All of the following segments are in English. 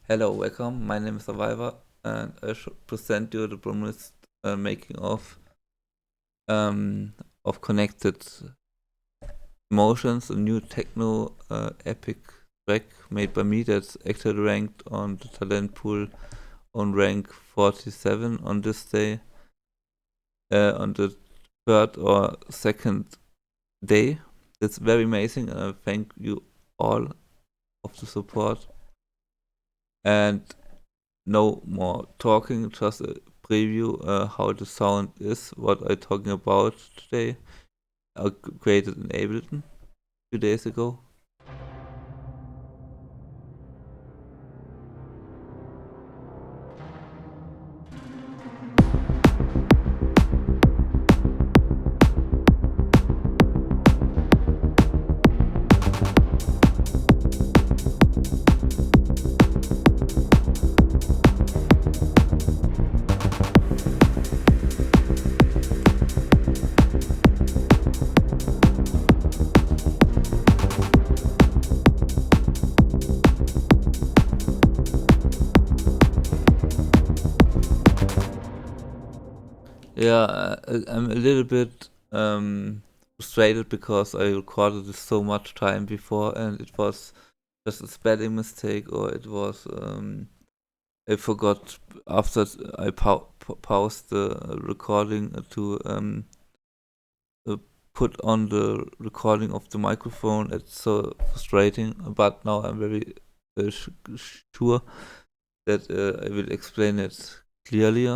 Hello, welcome. My name is Survivor, and I should present you the promised making of Connected Emotions, a new techno epic track made by me that's actually ranked on the talent pool on rank 47 on this day, on the third or second day. It's very amazing, and I thank you all of the support. And no more talking, just a preview how the sound is, what I'm talking about today. I created in Ableton 2 days ago. Yeah, I'm a little bit frustrated because I recorded this so much time before and it was just a spelling mistake, or it was I forgot after I paused the recording to uh, put on the recording of the microphone. It's so frustrating, but now I'm very sure that I will explain it clearly,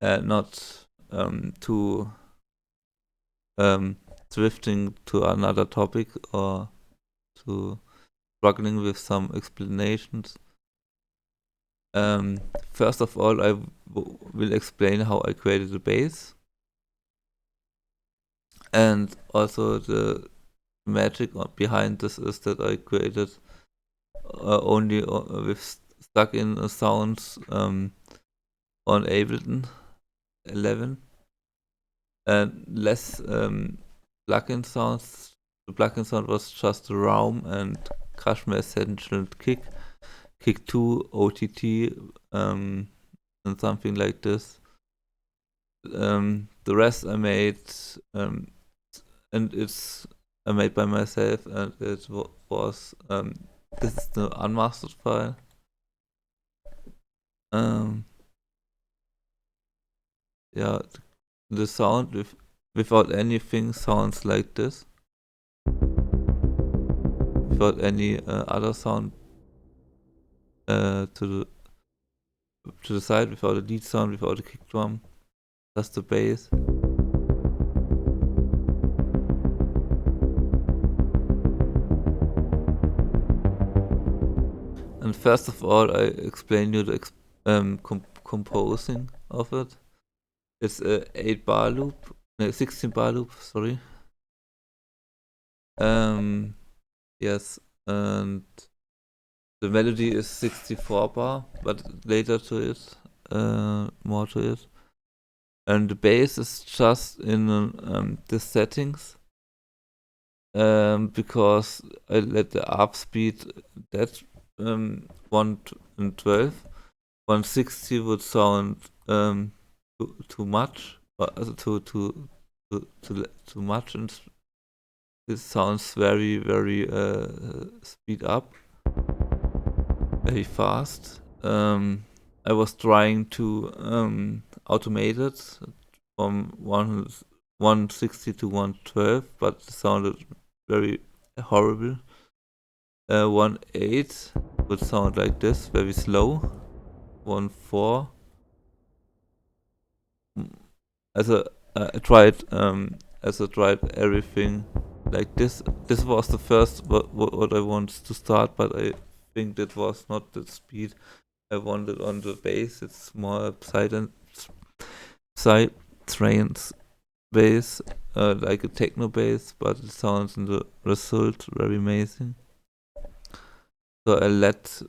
not too um, drifting to another topic or to struggling with some explanations. First of all, I will explain how I created the base, and also the magic behind this is that I created only with stuck-in sounds on Ableton 11 and less plugin sounds. The plugin sound was just Raum and Kashmir Essential Kick 2, OTT, and something like this. The rest I made, and it's I made by myself, and it was this is the unmastered file. Um, yeah, the sound without anything sounds like this, without any other sound to the side, without a lead sound, without a kick drum, just the bass. And first of all, I explain you the composing of it. It's a 8 bar loop, no, 16 bar loop. Sorry. Um, yes, and the melody is 64 bar, but later to it, more to it. And the bass is just in the settings, because I let the up speed that 112. 160 would sound too much, too much, and it sounds very speed up, very fast. I was trying to automate it from 160 to 112, but it sounded very horrible. 1.8 would sound like this, very slow. 1.4. As a I tried as I tried everything like this. This was the first what I wanted to start, but I think that was not the speed I wanted on the bass. It's more side trance bass, like a techno bass, but it sounds in the result very amazing. So I let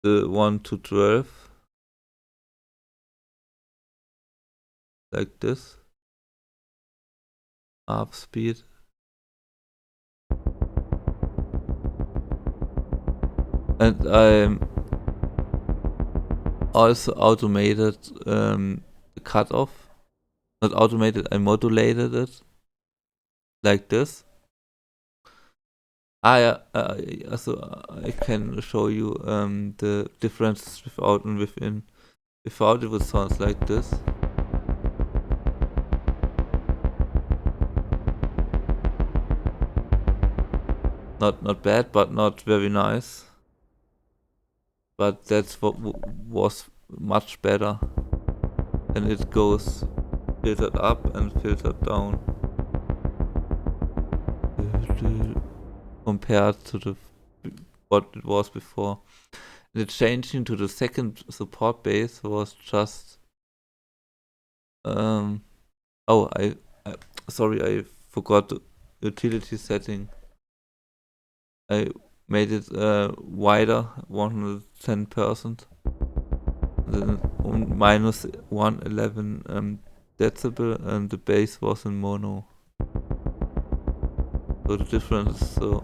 the 1 to 12 like this, up speed. And I also automated the cutoff. Not automated, I modulated it like this. Yeah, so I can show you the differences without and within. Without it would sound like this. Not bad, but not very nice. But that's what was much better. And it goes filtered up and filtered down. Compared to what it was before. And the changing to the second support base was just I sorry, I forgot the utility setting. I made it wider 110%. Then minus 111 decibel, and the bass was in mono. So the difference is so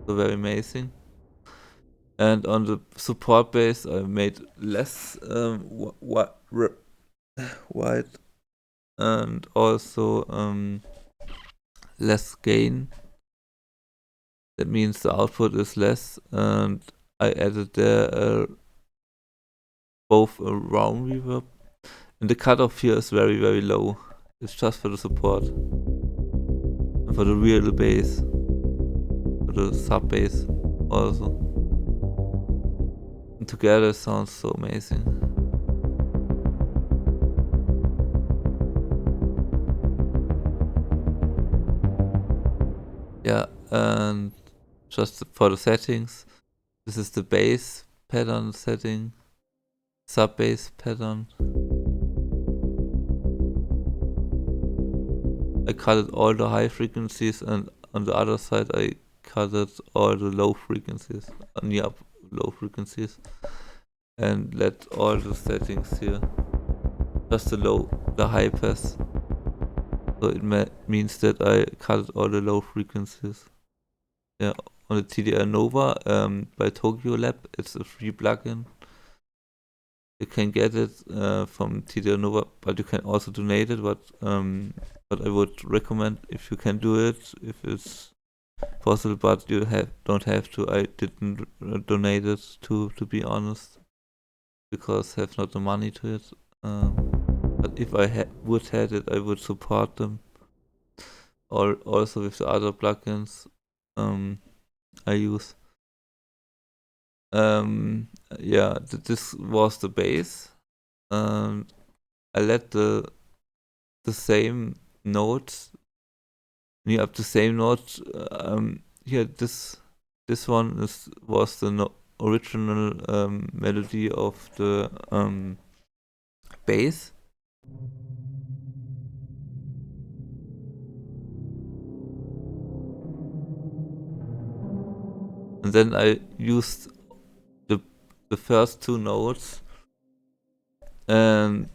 very amazing. And on the support bass, I made less wide and also less gain. That means the output is less, and I added there both a round reverb, and the cutoff here is very, very low. It's just for the support and for the real bass, for the sub bass also. And together it sounds so amazing. Yeah, and just for the settings, this is the bass pattern setting, sub bass pattern. I cut all the high frequencies, and on the other side I cut all the low frequencies, near low frequencies, and let all the settings here. Just the high pass. So it means that I cut all the low frequencies. Yeah, on the TDR Nova by Tokyo Lab, it's a free plugin. You can get it from TDR Nova, but you can also donate it. But I would recommend, if you can do it, if it's possible, but you don't have to. I didn't donate it to be honest, because I have not the money to it. But if I would had it, I would support them. Or also with the other plugins I use. Yeah, this was the bass. I let the same notes, near up the same notes. Here, this one was the original melody of the bass. And then I used the first two notes, and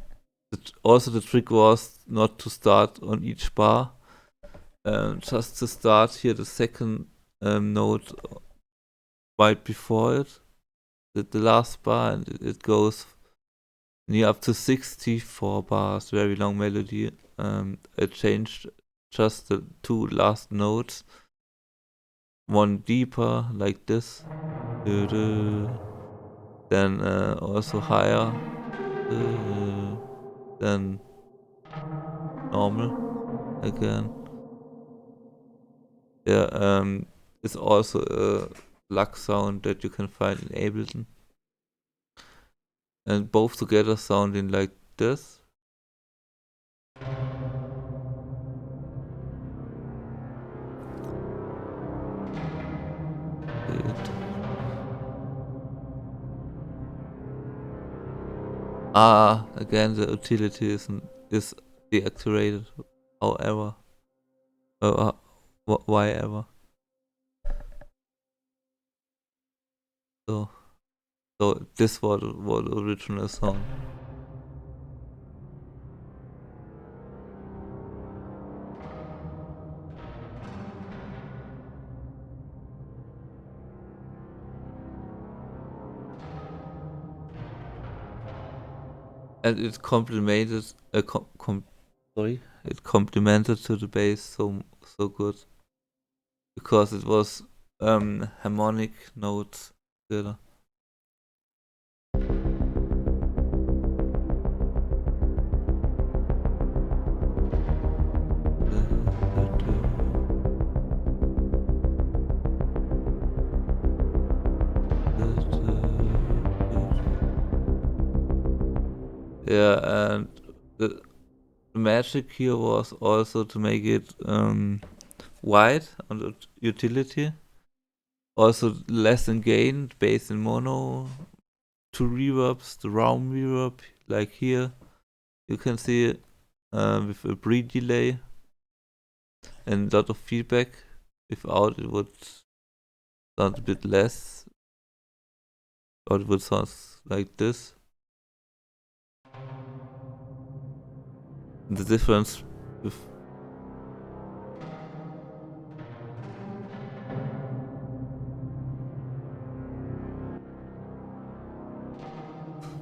also the trick was not to start on each bar, just to start here the second note right before it, the last bar, and it goes near up to 64 bars, very long melody. I changed just the two last notes, one deeper like this, then also higher, then normal again. Yeah, it's also a luck sound that you can find in Ableton. And both together sounding like this. Again, the utility is deactivated. However, why ever? So this was the original song. and it complemented it complemented to the bass so good because it was harmonic notes together. Yeah, and the magic here was also to make it wide on the utility. Also less in gain, bass in mono, two reverbs, the round reverb, like here. You can see it with a pre-delay and a lot of feedback. Without it would sound a bit less, or it would sound like this. The difference with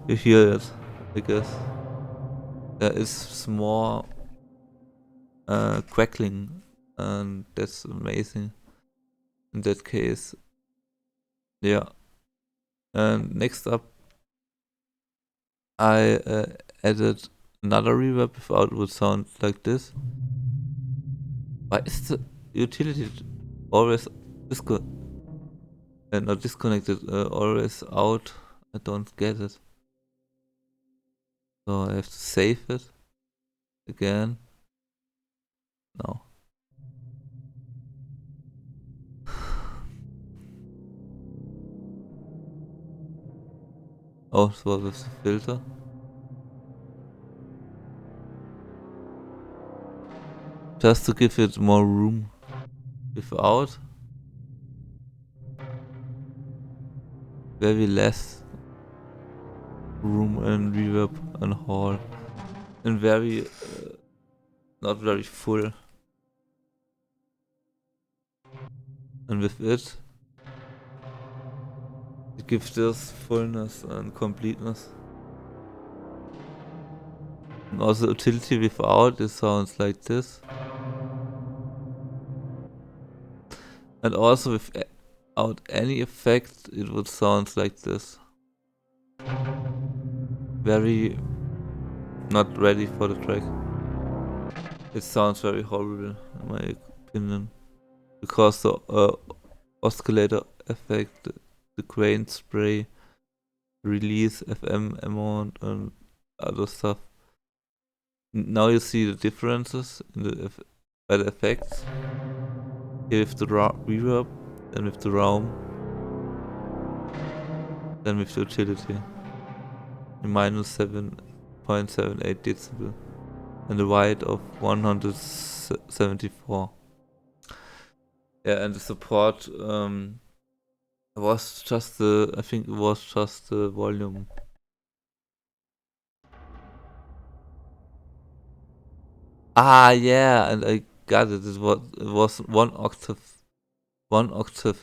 you hear it, I guess. There is more crackling, and that's amazing in that case. Yeah. And next up, I added another reverb without it would sound like this. Why is the utility always disco not disconnected, always out? I don't get it. So I have to save it again. No. Oh, it was with the filter. Just to give it more room. Without, very less room and reverb and hall. And very, not very full. And with it gives this fullness and completeness. And also utility without, it sounds like this. And also without any effect, it would sound like this. Very not ready for the track. It sounds very horrible, in my opinion. Because the oscillator effect, the grain spray, release, FM amount, and other stuff. Now you see the differences in by the effects. Here with the reverb, then with the realm, then with the utility. Minus 7.78 decibel. And a wide of 174. Yeah, and the support was just I think it was just the volume. Ah, yeah, and I got it. It was 1 octave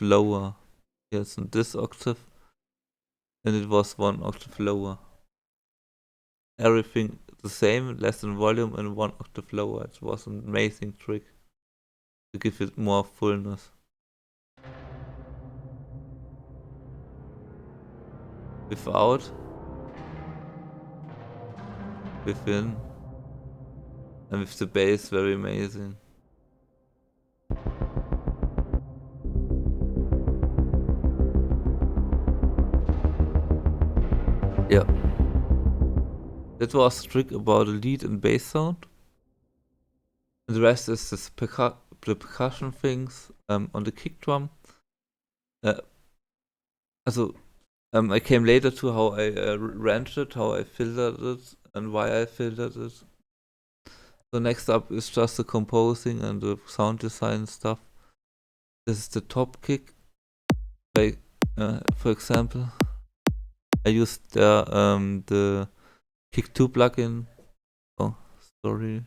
lower. Yes, and this octave, and it was 1 octave lower. Everything the same, less in volume and 1 octave lower. It was an amazing trick to give it more fullness. Without, within, and with the bass, very amazing. Yeah. That was the trick about the lead and bass sound. And the rest is this the percussion things on the kick drum. Uh, also, I came later to how I rendered, how I filtered it, and why I filtered it. So next up is just the composing and the sound design stuff. This is the top kick. Like, for example, I used the Kick 2 plugin. Oh, sorry.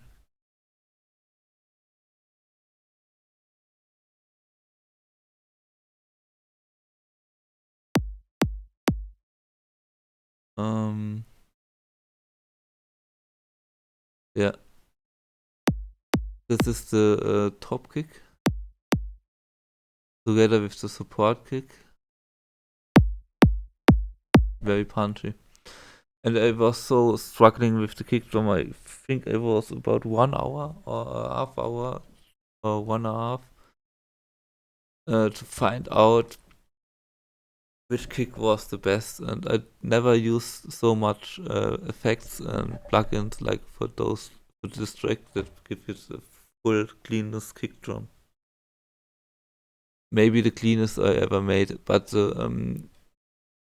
Um, Yeah, this is the top kick together with the support kick. Very punchy. And I was so struggling with the kick drum. I think it was about 1 hour or a half hour or 1.5 to find out which kick was the best. And I never used so much effects and plugins like for those to distract that give you the full cleanest kick drum. Maybe the cleanest I ever made, but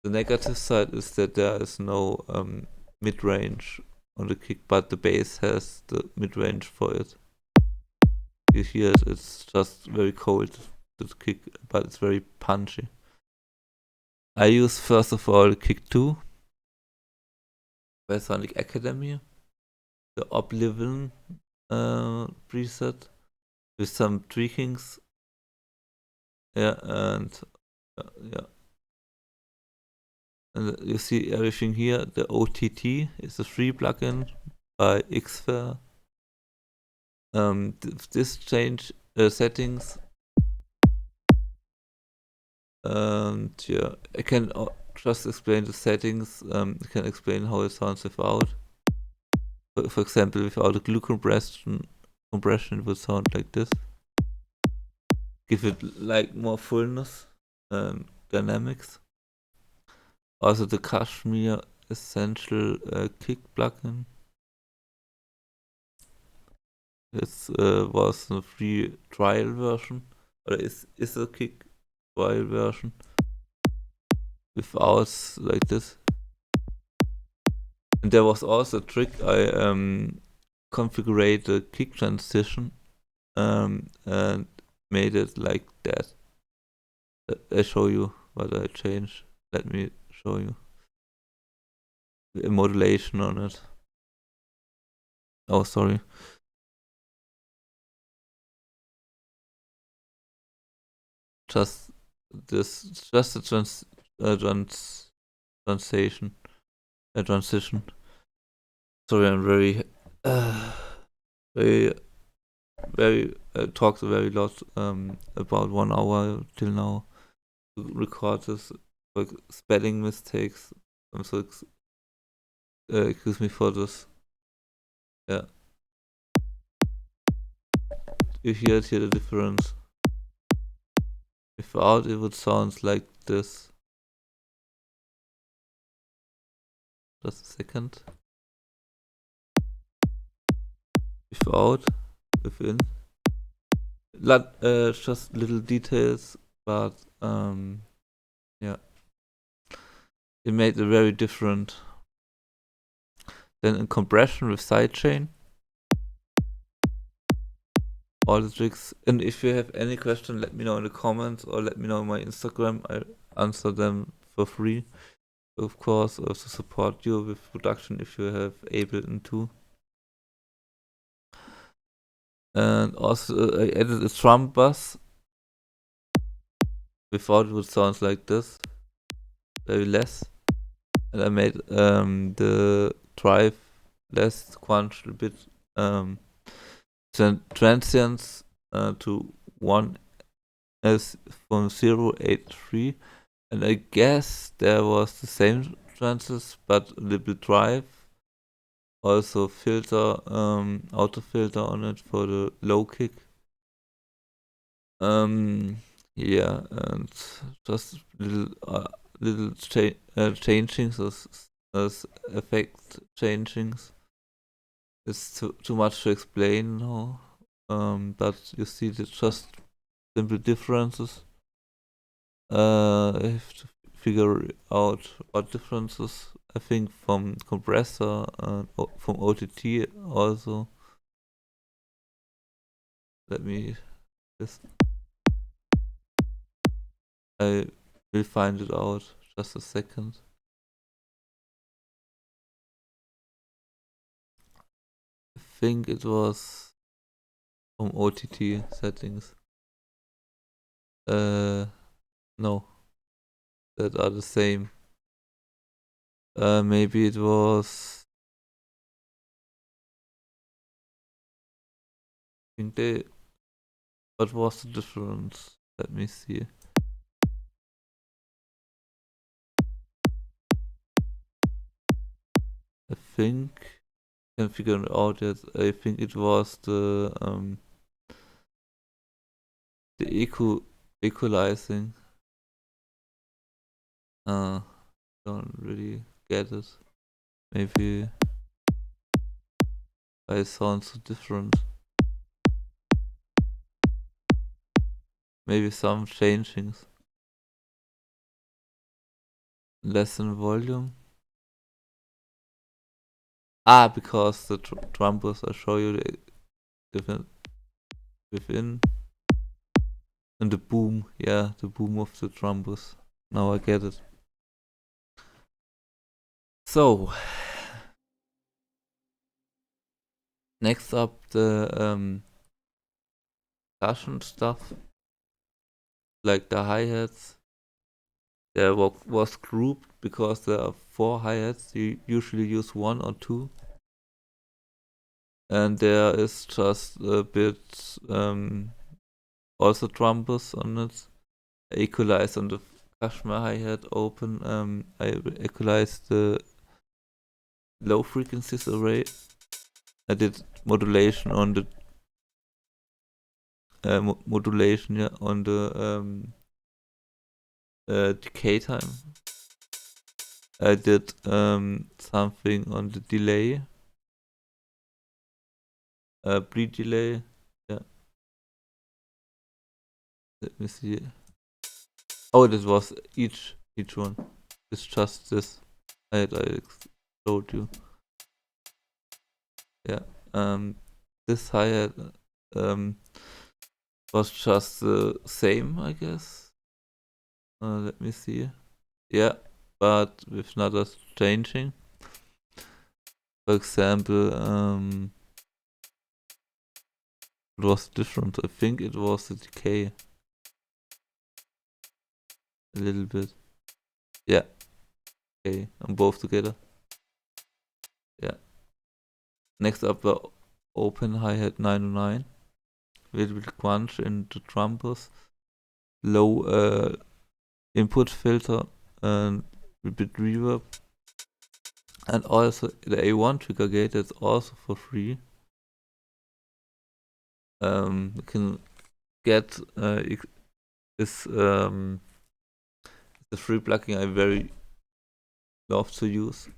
the negative side is that there is no mid range on the kick, but the bass has the mid range for it. You hear it, it's just very cold, the kick, but it's very punchy. I use first of all kick 2 by Sonic Academy, the Oblivion preset with some tweakings. Yeah, and yeah. And you see everything here. The OTT is a free plugin by Xfer. This change settings, and yeah, I can just explain the settings. I can explain how it sounds without. For example, without a glue compression, it would sound like this. Give it like more fullness and dynamics. Also, the Kashmir Essential Kick plugin. This was a free trial version, or is a kick trial version without like this. And there was also a trick. I configured the kick transition and made it like that. I show you what I changed. Let me show you the modulation on it. Oh, sorry. Just this, just a translation, a transition. Sorry, I'm very, very, very talked a very lot about 1 hour till now to record this, like spelling mistakes. I'm so excuse me for this. Yeah, you hear the difference. Without it would sound like this. Just a second. Without, within. Just little details, but yeah, it made it very different. Then in compression with sidechain, all the tricks. And if you have any question, let me know in the comments or let me know on my Instagram. I answer them for free, of course, to support you with production if you have Ableton too. And also I added a drum bass. Without it would sound like this, very less. And I made the drive less, crunch a bit, transients to 1 as from 083, and I guess there was the same trances but a little bit drive. Also filter, auto filter on it for the low kick. Yeah, and just little changings as effect changings. It's too much to explain now. But you see the just simple differences. I have to figure out what differences. I think from compressor and from OTT also. Let me just. I will find it out. Just a second. I think it was from OTT settings. No, that are the same. Maybe it was think they. What was the difference? Let me see. I think I can figure it out yet. I think it was the equalizing. Don't really get it. Maybe I sound so different. Maybe some changings. Less in volume. Because the trumpers, I show you the different within. And the boom, yeah, the boom of the trumpers. Now I get it. So, next up the percussion stuff, like the hi-hats. There was grouped because there are 4 hi-hats. You usually use 1 or 2. And there is just a bit also trumpers on it. I equalized on the Kashmir hi-hat open. I equalized the low frequencies array. I did modulation on the modulation on the decay time. I did something on the delay, bleed delay. Yeah. Let me see. Oh, this was each one. It's just this. I showed you. Yeah. This hi-hat was just the same, I guess. Let me see. Yeah, but with another changing. For example, it was different. I think it was the decay. A little bit. Yeah. Okay, and both together. Yeah. Next up, the open hi-hat 909. Little bit crunch in the trumpers. Low input filter and a bit reverb. And also the A1 trigger gate is also for free. You can get this the free plugin I very love to use.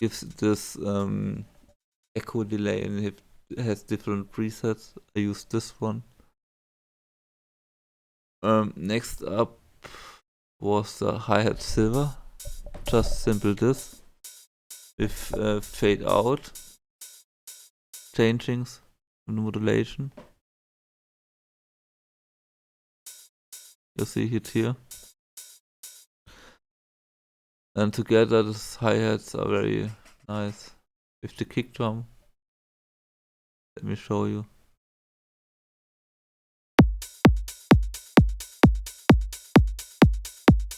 Gives this echo delay and it has different presets. I use this one. Next up was the hi-hat silver. Just simple this with fade out changings and modulation. You see it here. And together these hi-hats are very nice. With the kick drum. Let me show you.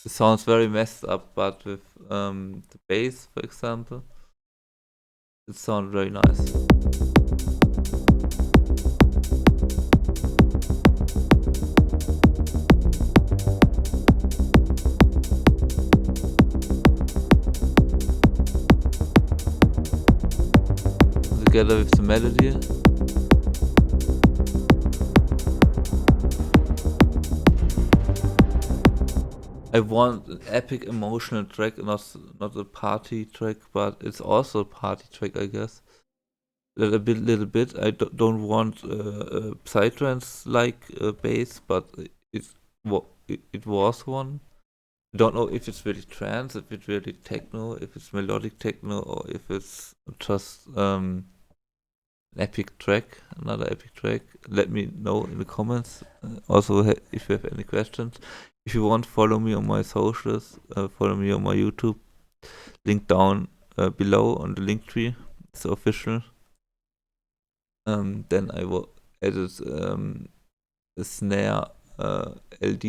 It sounds very messed up, but with the bass, for example, it sounds very nice. Together with the melody. I want an epic emotional track, not a party track, but it's also a party track, I guess. Little bit. I don't want a psytrance like bass, but it was one. I don't know if it's really trance, if it's really techno, if it's melodic techno, or if it's just an epic track, another epic track. Let me know in the comments. Also, if you have any questions. If you want, follow me on my socials, follow me on my YouTube. Link down below on the link tree. It's official. Then I will edit a snare LD.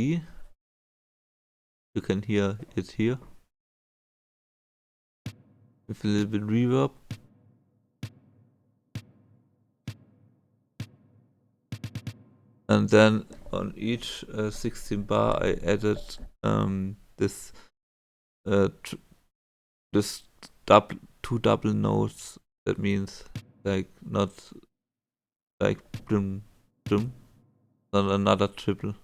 You can hear it here with a little bit reverb. And then on each 16 bar I added this this two double notes. That means like not like dum dum, not another triple.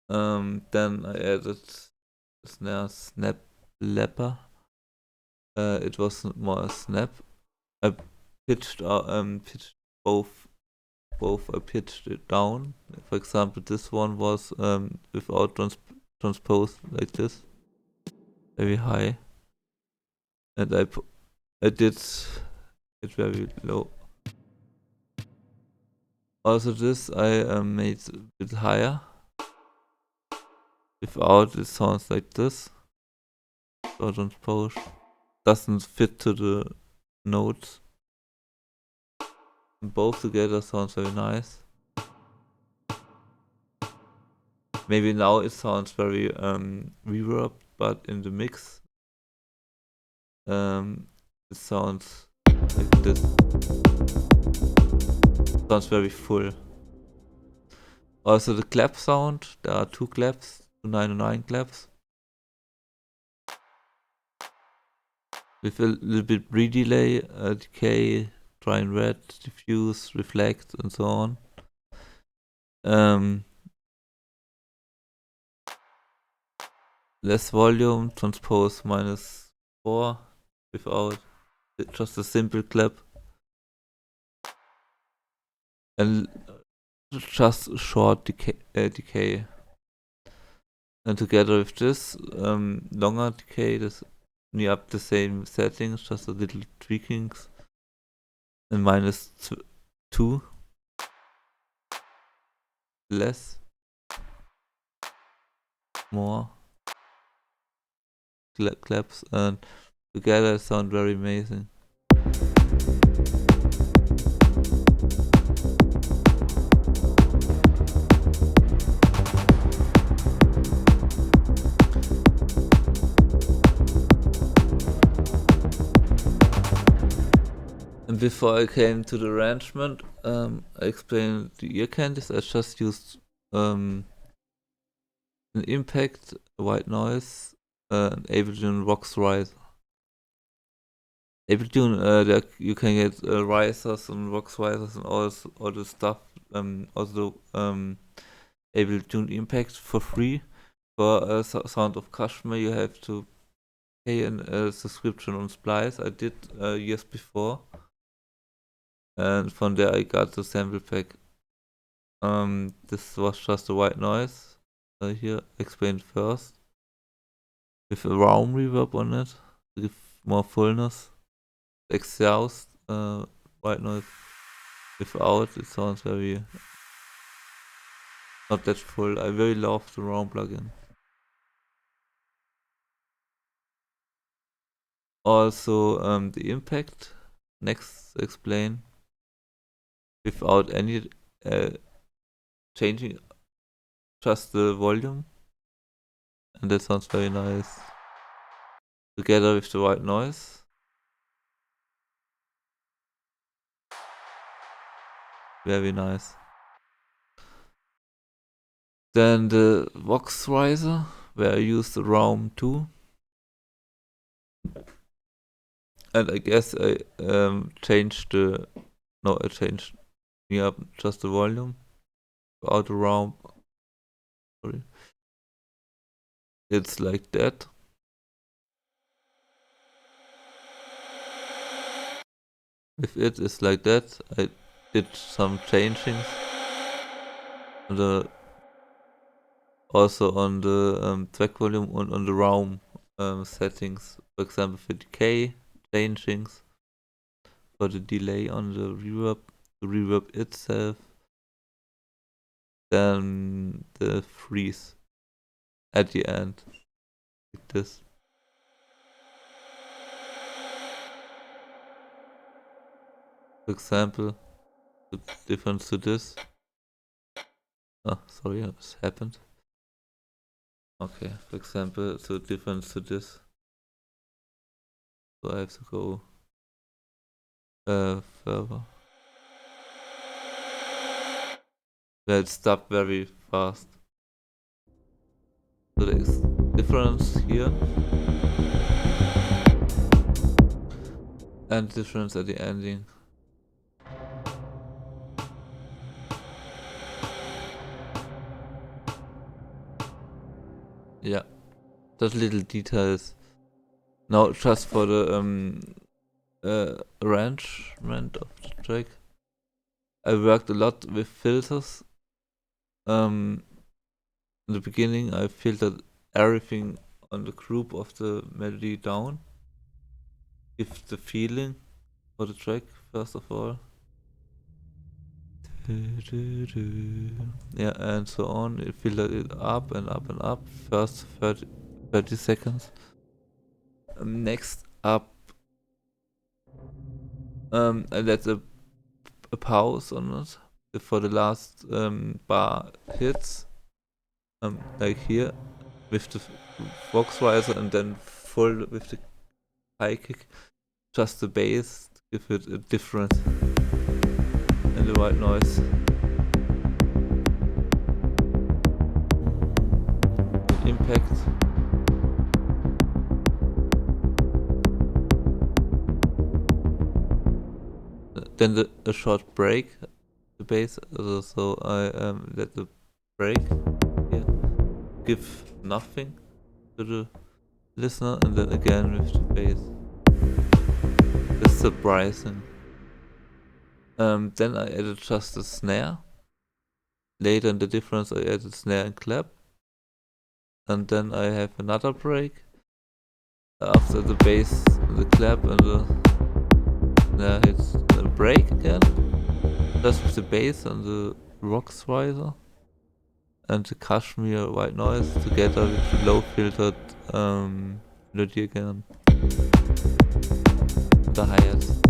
Then I added snare snap lapper. It was more a snap. I pitched both I pitched it down. For example, this one was without transpose like this, very high, and I did it very low. Also, this I made a bit higher. Without, it sounds like this. So transpose doesn't fit to the notes. And both together sounds very nice. Maybe now it sounds very reverb, but in the mix, it sounds like this. Sounds very full. Also the clap sound, there are two claps, 299 claps. With a little bit re-delay, decay, dry and red, diffuse, reflect, and so on. Less volume, transpose -4 without just a simple clap. And just short decay. And together with this longer decay, this near up the same settings, just a little tweakings. And -2 less, more claps, and together sound very amazing. And before I came to the arrangement, I explained the ear candies. I just used an impact, a white noise, an Ableton Vox Riser. Ableton, there you can get risers and Vox risers and all the stuff. Also Ableton Impact for free. For Sound of Kashmir, you have to pay a subscription on Splice. I did years before, and from there I got the sample pack. This was just a white noise. Here explained first, with a round reverb on it to give more fullness. Exhaust white noise without, it sounds very not that full. I very love the round plugin. Also the impact. Next explain without any changing, just the volume, and that sounds very nice together with the white noise. Very nice. Then the Vox Riser, where I used the Realm 2. And I guess I changed I changed just the volume without the Realm. Sorry. It's like that. If it is like that, I did some changings. Also on the track volume and on the Realm settings. For example, for decay changings, for the delay on the reverb itself, then the freeze at the end, like this. For example, the difference to this. Oh, sorry, what happened? Okay, for example, the difference to this. So I have to go further. where it stopped very fast. So there is difference here and difference at the ending. Yeah, those little details. Now just for the arrangement of the track, I worked a lot with filters. In the beginning, I filtered everything on the group of the melody down. Give the feeling for the track first of all. Yeah, and so on. It filtered it up and up and up. First 30 seconds. Next up, I let a pause on it before the last bar hits. Like here with the box riser and then full with the high kick. Just the bass to give it a difference and the white noise. Impact. Then a short break, the bass. So I let the break here. Give nothing to the listener, and then again with the bass. That's surprising. Then I added just a snare. Later in the difference, I added snare and clap. And then I have another break. After the bass, the clap, and the snare hits the break again. Just with the bass and the Rox riser. And the Kashmir white noise together with the low filtered melody again. The hi-hats.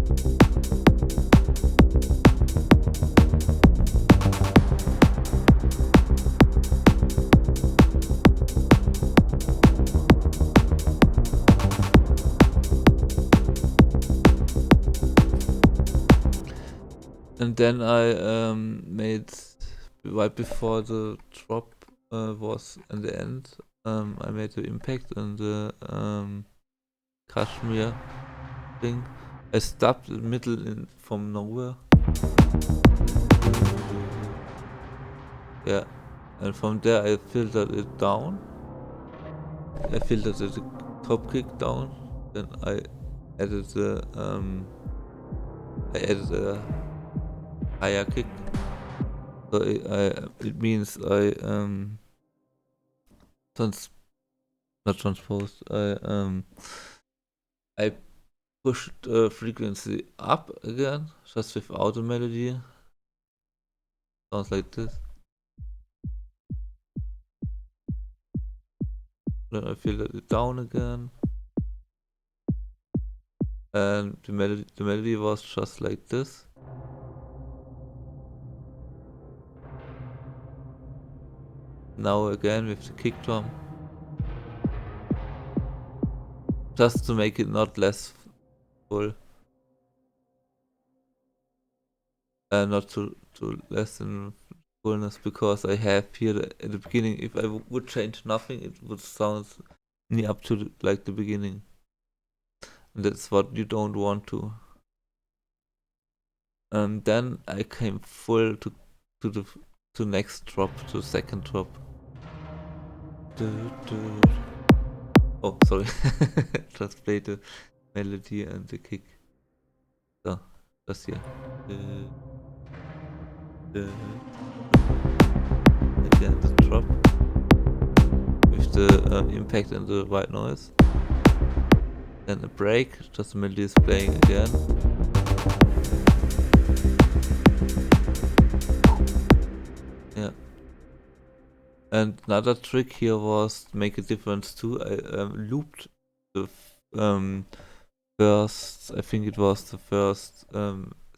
And then I made, right before the drop was in the end, I made the impact and the Kashmir thing. I stopped in the middle from nowhere. Yeah, and from there I filtered it down. I filtered the top kick down. Then I added a higher kick. So it means I not transposed. I pushed the frequency up again, just without a melody. Sounds like this. Then I filtered it down again. And the melody was just like this. Now again with the kick drum. Just to make it not less full. Not to lessen fullness, because I have here at the beginning, if I would change nothing, it would sound near up to like the beginning. And that's what you don't want to. And then I came full to the next drop, to the second drop. Oh, sorry. Just play the melody and the kick. So, just here. Again, the drop with the impact and the white noise. Then a break, just the melody is playing again. Yeah. And another trick here was to make a difference too. I looped the first, I think it was the first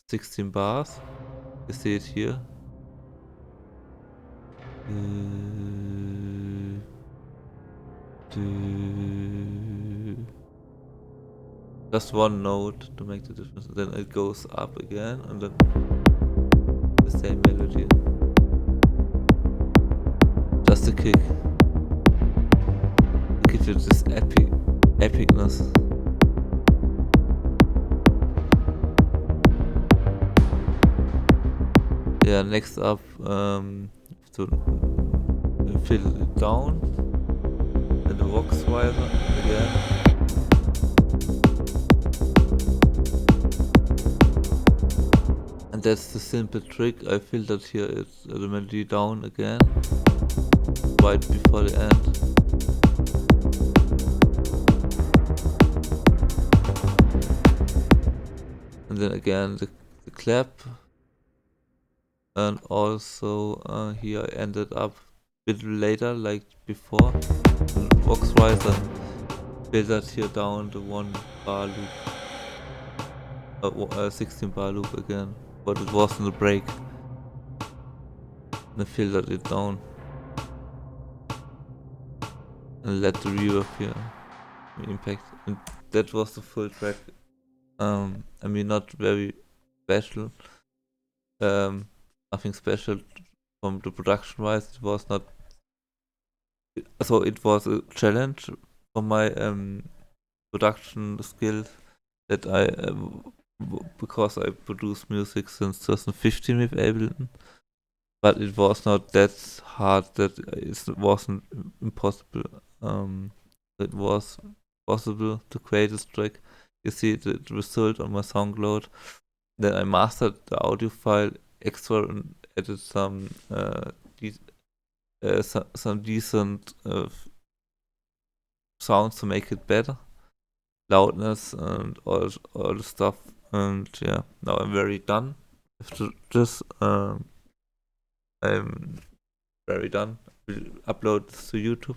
16 bars. You see it here. Just one note to make the difference. Then it goes up again, and then the same melody. kick. Give you this epicness. Yeah, next up, to fill it down, and the Vox riser again. And that's the simple trick. I filtered here it's the melody down again, right before the end. And then again the clap. And also here I ended up a bit later, like before. Vox riser filtered here down the 1 bar loop, 16 bar loop again, but it wasn't a break. And I filtered it down and let the reverb here impact. And that was the full track. I mean, not very special. Nothing special from the production wise. It was not. So it was a challenge for my production skills that I because I produced music since 2015 with Ableton, but it was not that hard that it wasn't impossible. It was possible to create this track. You see the result on my SoundCloud. Then I mastered the audio file extra and added some decent sounds to make it better, loudness and all the stuff. And yeah, now I'm very done with this. I'm very done. We'll upload this to YouTube.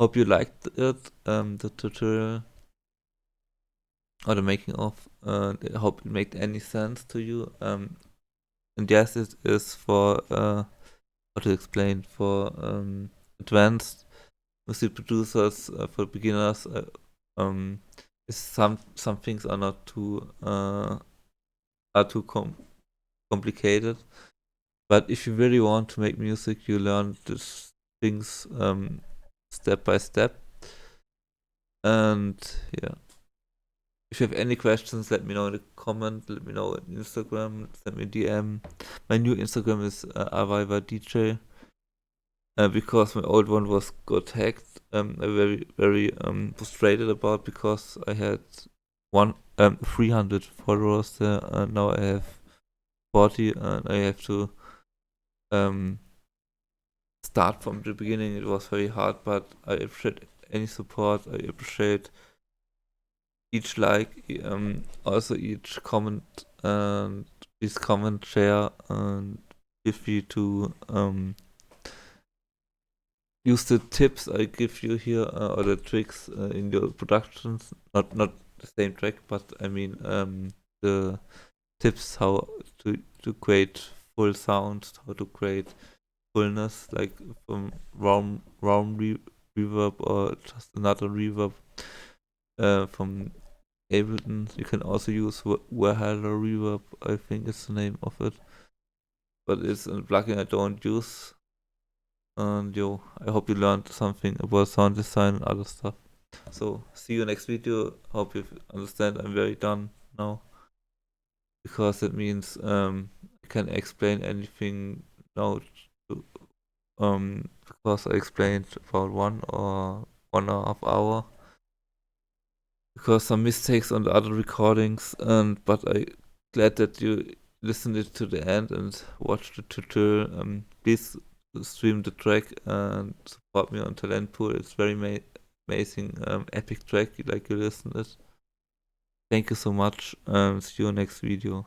Hope you liked it, the tutorial or the making of. I hope it made any sense to you. And yes, it is for how to explain, for advanced music producers, for beginners. Some things are not too complicated, but if you really want to make music, you learn these things step by step. And yeah, if you have any questions, let me know in the comment. Let me know on Instagram. Send me a DM. My new Instagram is AvaivaDJ. Because my old one got hacked. I'm very frustrated about, because I had 300 followers there, and now I have 40, and I have to start from the beginning. It was very hard, but I appreciate any support. I appreciate each like, also each comment, and please comment, share, and feel free to use the tips I give you here, or the tricks in your productions. Not the same track, but I mean the tips how to create full sounds, how to create fullness, like from round reverb or just another reverb from Ableton. You can also use Valhalla Reverb, I think is the name of it, but it's a plugin I don't use. And yo, I hope you learned something about sound design and other stuff. So see you next video. Hope you understand I'm very done now, because it means I can explain anything now to, because I explained about 1.5 hour, because some mistakes on the other recordings, but I glad that you listened it to the end and watched the tutorial. Please stream the track and support me on Talent Pool. It's very amazing, epic track like you listened it. Thank you so much. See you next video.